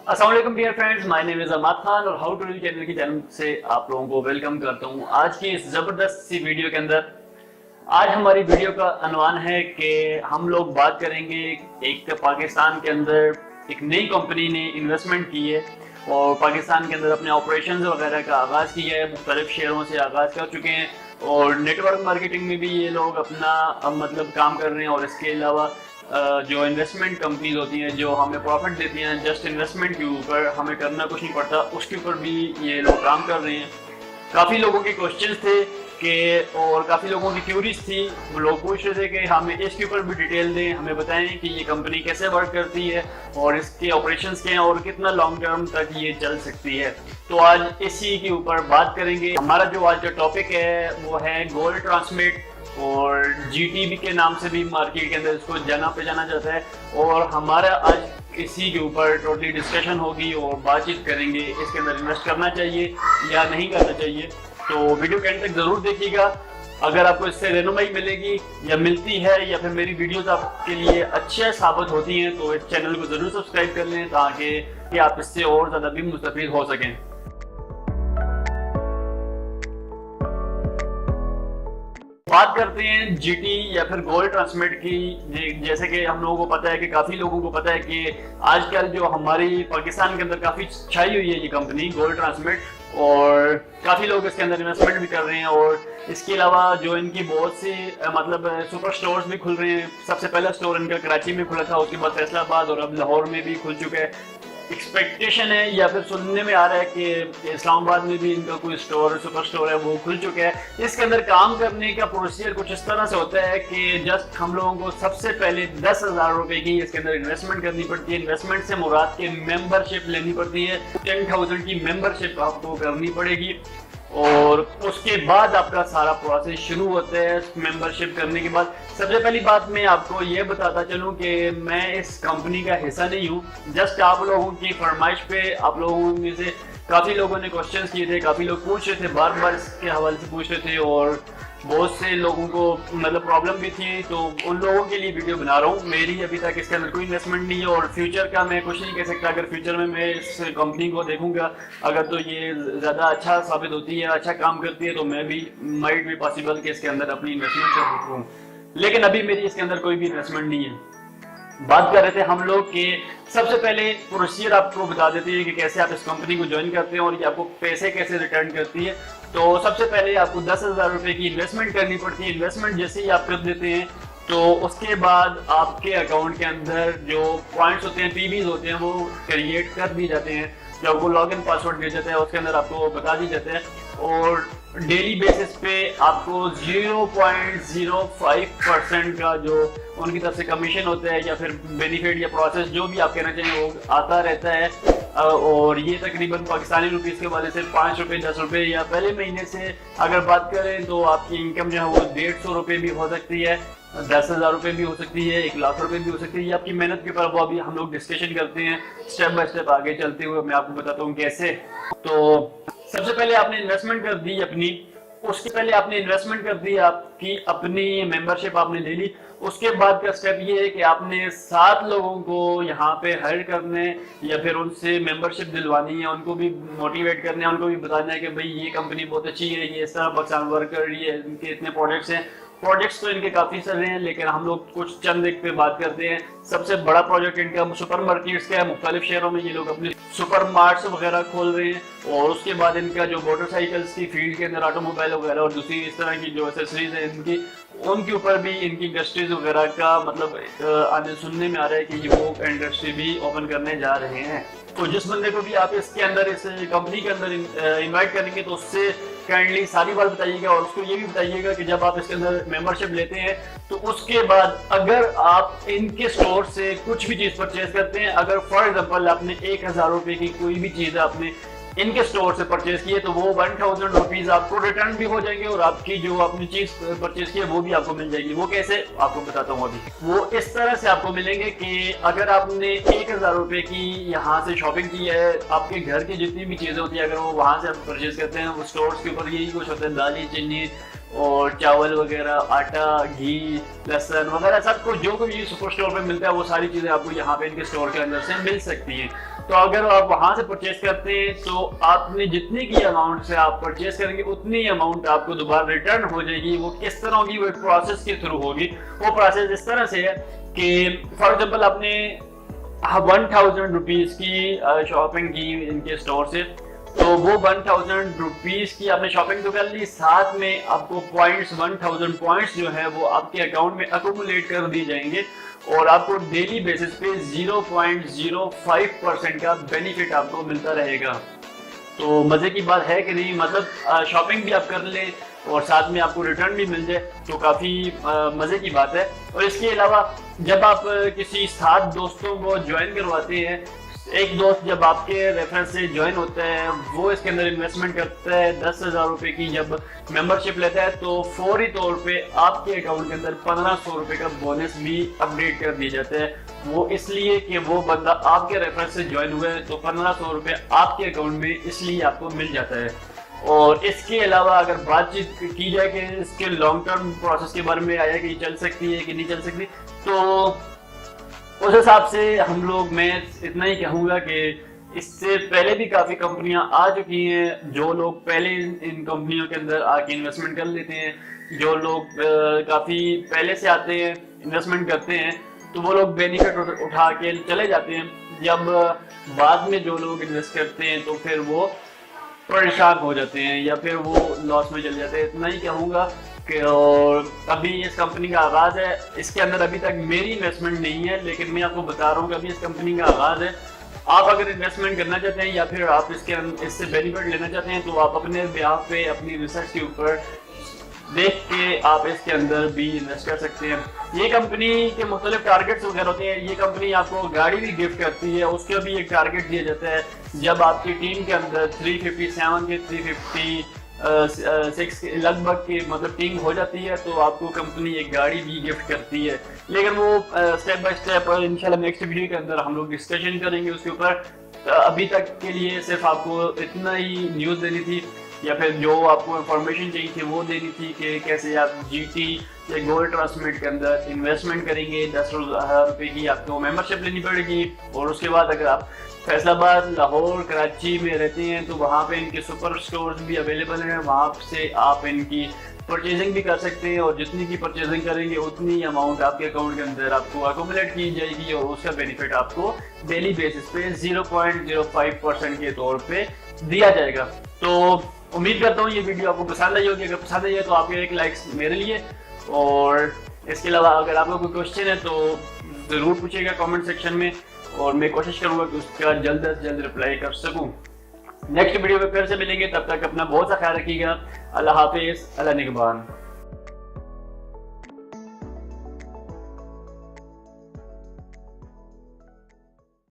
अस्सलाम वालेकुम dear friends, my name is Ahmad Khan और हाउ टू डू चैनल की जानब से आप लोगों को वेलकम करता हूं। आज की इस जबरदस्त सी वीडियो के अंदर आज हमारी वीडियो का अनवान है कि हम लोग बात करेंगे एक पाकिस्तान के अंदर एक नई कंपनी ने इन्वेस्टमेंट की है और पाकिस्तान के अंदर अपने ऑपरेशंस वगैरह का आगाज़ किया है, मुख्तलिफ शहरों से आगाज़ कर चुके हैं और नेटवर्क मार्केटिंग में भी ये लोग अपना मतलब काम कर रहे हैं। और इसके अलावा जो इन्वेस्टमेंट कंपनीज होती हैं जो हमें प्रॉफिट देती हैं जस्ट इन्वेस्टमेंट के ऊपर, हमें करना कुछ नहीं पड़ता, उसके ऊपर भी ये लोग काम कर रहे हैं। काफ़ी लोगों के क्वेश्चंस थे कि और काफ़ी लोगों की क्यूरीज थी, वो लोग पूछ रहे थे कि हमें इसके ऊपर भी डिटेल दें, हमें बताएं कि ये कंपनी कैसे वर्क करती है और इसके ऑपरेशंस क्या हैं और कितना लॉन्ग टर्म तक ये चल सकती है। तो आज इसी के ऊपर बात करेंगे। हमारा जो आज का टॉपिक है वो है गोल्ड ट्रांसमिट और जीटीबी के नाम से भी मार्केट के अंदर इसको जाना पहचाना जाता है। और हमारा आज इसी के ऊपर टोटली डिस्कशन होगी और बातचीत करेंगे इसके अंदर इन्वेस्ट करना चाहिए या नहीं करना चाहिए। तो वीडियो के एंड तक जरूर देखिएगा। अगर आपको इससे रहनुमाई मिलेगी या मिलती है या फिर मेरी वीडियोस आपके लिए अच्छे साबित होती हैं तो इस चैनल को जरूर सब्सक्राइब कर लें ताकि आप इससे और ज़्यादा भी मुस्तफीद हो सकें। बात करते हैं जीटी या फिर गोल्ड ट्रांसमिट की। जैसे कि हम लोगों को पता है कि काफ़ी लोगों को पता है कि आजकल जो हमारी पाकिस्तान के अंदर काफ़ी छाई हुई है ये कंपनी गोल्ड ट्रांसमिट और काफ़ी लोग इसके अंदर इन्वेस्टमेंट भी कर रहे हैं। और इसके अलावा जो इनकी बहुत सी मतलब सुपर स्टोर्स भी खुल रहे हैं। सबसे पहला स्टोर इनका कराची में खुला था, उसके बाद फैसलाबाद और अब लाहौर में भी खुल चुका है। एक्सपेक्टेशन है या फिर सुनने में आ रहा है कि इस्लामाबाद में भी इनका कोई स्टोर सुपर स्टोर है वो खुल चुका है। इसके अंदर काम करने का प्रोसीजर कुछ इस तरह से होता है कि जस्ट हम लोगों को सबसे पहले 10,000 रुपए की इसके अंदर इन्वेस्टमेंट करनी पड़ती है। इन्वेस्टमेंट से मुराद के मेंबरशिप लेनी पड़ती है। 10,000 की मेंबरशिप आपको करनी पड़ेगी और उसके बाद आपका सारा प्रोसेस शुरू होता है। मेंबरशिप करने के बाद सबसे पहली बात मैं आपको ये बताता चलूं कि मैं इस कंपनी का हिस्सा नहीं हूं। जस्ट आप लोगों की फरमाइश पे आप लोगों में से काफ़ी लोगों ने क्वेश्चंस किए थे, काफ़ी लोग पूछ रहे थे, बार बार इसके हवाले से पूछ रहे थे और बहुत से लोगों को मतलब प्रॉब्लम भी थी। तो उन लोगों के लिए वीडियो बना रहा हूँ। मेरी अभी तक इसके अंदर कोई इन्वेस्टमेंट नहीं है और फ्यूचर का मैं कुछ नहीं कह सकता। अगर फ्यूचर में मैं इस कंपनी को देखूंगा अगर तो ये ज़्यादा अच्छा साबित होती है, अच्छा काम करती है तो मैं भी माइट भी पॉसिबल कि इसके अंदर अपनी इन्वेस्टमेंट कर सकूँ, लेकिन अभी मेरी इसके अंदर कोई भी इन्वेस्टमेंट नहीं है। बात कर रहे थे हम लोग कि सबसे पहले प्रोसीजर आपको बता देते हैं कि कैसे आप इस कंपनी को ज्वाइन करते हैं और ये आपको पैसे कैसे रिटर्न करती है। तो सबसे पहले आपको 10,000 रुपए की इन्वेस्टमेंट करनी पड़ती है। इन्वेस्टमेंट जैसे ही आप कर देते हैं तो उसके बाद आपके अकाउंट के अंदर जो पॉइंट्स होते हैं, पीबीज होते हैं, वो क्रिएट कर दिए जाते हैं। जो आपको लॉगिन पासवर्ड दिया जाता है उसके अंदर आपको बता दी जाता है और डेली बेसिस पे आपको 0.05% का जो उनकी तरफ से कमीशन होता है या फिर बेनिफिट या प्रोसेस जो भी आप कहना चाहें वो आता रहता है। और ये तकरीबन पाकिस्तानी रुपीस के वाले से 5 रुपये 10 रुपये या पहले महीने से अगर बात करें तो आपकी इनकम जो है वो 150 रुपये भी हो सकती है, 10,000 रुपये भी हो सकती है, 1,00,000 रुपये भी हो सकती है। ये आपकी मेहनत के ऊपर वो अभी हम लोग डिस्कशन करते हैं स्टेप बाय स्टेप आगे चलते हुए मैं आपको बताता हूँ कैसे। तो सबसे पहले आपने इन्वेस्टमेंट कर दी अपनी, उसके पहले आपने इन्वेस्टमेंट कर दी, आपकी अपनी मेंबरशिप आपने ले ली। उसके बाद का स्टेप ये है कि आपने 7 लोगों को यहाँ पे हायर करने या फिर उनसे मेंबरशिप दिलवानी है, उनको भी मोटिवेट करना है, उनको भी बताना है कि भाई ये कंपनी बहुत अच्छी है, ये इस तरह पाकिस्तान वर्क कर रही है, इनके इतने प्रोडक्ट्स हैं। प्रोजेक्ट्स तो इनके काफ़ी सारे हैं लेकिन हम लोग कुछ चंद एक पे बात करते हैं। सबसे बड़ा प्रोजेक्ट इनका सुपर मार्केट्स का है। मुख्तलिफ शहरों में ये लोग अपने सुपर मार्ट्स वगैरह खोल रहे हैं और उसके बाद इनका जो मोटरसाइकिल्स की फील्ड के अंदर ऑटोमोबाइल वगैरह और दूसरी इस तरह की जो एसेसरीज है इनकी, उनके ऊपर भी इनकी इंडस्ट्रीज वगैरह का मतलब आने सुनने में आ रहा है कि ये वो इंडस्ट्री भी ओपन करने जा रहे हैं। तो जिस बंदे को भी आप इसके अंदर इस कंपनी के अंदर इनवाइट करेंगे तो उससे काइंडली सारी बात बताइएगा और उसको ये भी बताइएगा कि जब आप इसके अंदर मेंबरशिप लेते हैं तो उसके बाद अगर आप इनके स्टोर से कुछ भी चीज़ परचेज करते हैं, अगर फॉर एग्जांपल आपने 1,000 रुपये की कोई भी चीज़ आपने इनके स्टोर से परचेज किए तो वो 1,000 रुपीज आपको रिटर्न भी हो जाएंगे और आपकी जो अपनी चीज परचेज की है वो भी आपको मिल जाएगी। वो कैसे आपको बताता हूँ अभी। वो इस तरह से आपको मिलेंगे कि अगर आपने 1,000 रुपए की यहाँ से शॉपिंग की है, आपके घर की जितनी भी चीजें होती है अगर वो वहां से आप परचेज करते हैं, वो स्टोर्स के ऊपर यही कुछ होता है, दाली चीनी और चावल वगैरह, आटा, घी, लहसुन वगैरह सब कुछ जो भी सुपर स्टोर पे मिलता है वो सारी चीज़ें आपको यहाँ पे इनके स्टोर के अंदर से मिल सकती हैं। तो अगर आप वहां से परचेज करते हैं तो आपने जितनी की अमाउंट से आप परचेज करेंगे उतनी अमाउंट आपको दोबारा रिटर्न हो जाएगी। वो किस तरह होगी, वो एक प्रोसेस के थ्रू होगी। वो प्रोसेस इस तरह से है कि फॉर एग्जाम्पल आपने 1000 रुपीज की शॉपिंग की इनके स्टोर से, तो वो 1000 रुपीज की आपने शॉपिंग तो कर ली, साथ में आपको पॉइंट्स 1000 पॉइंट्स जो है वो आपके अकाउंट में अकोमुलेट कर दी जाएंगे और आपको डेली बेसिस पे 0.05% का बेनिफिट आपको मिलता रहेगा। तो मजे की बात है कि नहीं, मतलब शॉपिंग भी आप कर लें और साथ में आपको रिटर्न भी मिल जाए, तो काफी मजे की बात है। और इसके अलावा जब आप किसी 7 दोस्तों को ज्वाइन करवाते हैं, एक दोस्त जब आपके रेफरेंस से ज्वाइन होता है वो इसके अंदर इन्वेस्टमेंट करता है 10,000 रुपए की जब मेंबरशिप लेता है, तो फौरी तौर पे आपके अकाउंट के अंदर 1500 रुपए का बोनस भी अपडेट कर दिया जाता है। वो इसलिए कि वो बंदा आपके रेफरेंस से ज्वाइन हुआ है, तो 1500 रुपए आपके अकाउंट में इसलिए आपको मिल जाता है। और इसके अलावा अगर बातचीत की जाए कि इसके लॉन्ग टर्म प्रोसेस के बारे में आया कि चल सकती है कि नहीं चल सकती, तो उस हिसाब से हम लोग, मैं इतना ही कहूँगा कि इससे पहले भी काफ़ी कंपनियां आ चुकी हैं। जो लोग पहले इन कंपनियों के अंदर आके इन्वेस्टमेंट कर लेते हैं, जो लोग काफ़ी पहले से आते हैं इन्वेस्टमेंट करते हैं, तो वो लोग बेनिफिट उठा के चले जाते हैं। जब बाद में जो लोग इन्वेस्ट करते हैं तो फिर वो परेशान हो जाते हैं या फिर वो लॉस में चले जाते हैं। इतना ही कहूँगा कि और अभी इस कंपनी का आगाज़ है, इसके अंदर अभी तक मेरी इन्वेस्टमेंट नहीं है, लेकिन मैं आपको बता रहा हूँ कि अभी इस कंपनी का आगाज़ है। आप अगर इन्वेस्टमेंट करना चाहते हैं या फिर आप इससे बेनिफिट लेना चाहते हैं, तो आप अपने बिहाफ पे अपनी रिसर्च के ऊपर देख के आप इसके अंदर भी इन्वेस्ट कर सकते हैं। ये कंपनी के मुख्तलिफ टारगेट्स वगैरह होते हैं। ये कंपनी आपको गाड़ी भी गिफ्ट करती है, उसका भी एक टारगेट दिया जाता है। जब आपकी टीम के अंदर 357 के 356 लगभग की मतलब टीम हो जाती है, तो आपको कंपनी एक गाड़ी भी गिफ्ट करती है। लेकिन वो स्टेप बाय स्टेप इंशाल्लाह नेक्स्ट वीडियो के अंदर हम लोग डिस्कशन करेंगे उसके ऊपर। अभी तक के लिए सिर्फ आपको इतना ही न्यूज़ देनी थी या फिर जो आपको इंफॉर्मेशन चाहिए थी वो देनी थी कि कैसे आप जीटी या गोल्ड ट्रांसमिट के अंदर इन्वेस्टमेंट करेंगे। 10,000 रुपये की आपको मेंबरशिप लेनी पड़ेगी। और उसके बाद अगर आप फैसलाबाद, लाहौर, कराची में रहते हैं तो वहाँ पे इनके सुपर स्टोर्स भी अवेलेबल हैं, वहाँ से आप इनकी परचेजिंग भी कर सकते हैं और जितनी की परचेजिंग करेंगे उतनी अमाउंट आपके अकाउंट के अंदर आपको अकोमुलेट की जाएगी और उसका बेनिफिट आपको डेली बेसिस पे 0.05% के तौर पे दिया जाएगा। तो उम्मीद करता हूँ ये वीडियो आपको पसंद आई होगी। अगर पसंद आई है तो आपके एक लाइक्स मेरे लिए, और इसके अलावा अगर आपको कोई क्वेश्चन है तो ज़रूर पूछिएगा कमेंट सेक्शन में और मैं कोशिश करूँगा कि उसका जल्द से जल्द रिप्लाई कर सकूँ। नेक्स्ट वीडियो में फिर से मिलेंगे, तब तक अपना बहुत सा ख्याल रखिएगा। अल्लाह हाफिज़, अल्लाह निगहबान।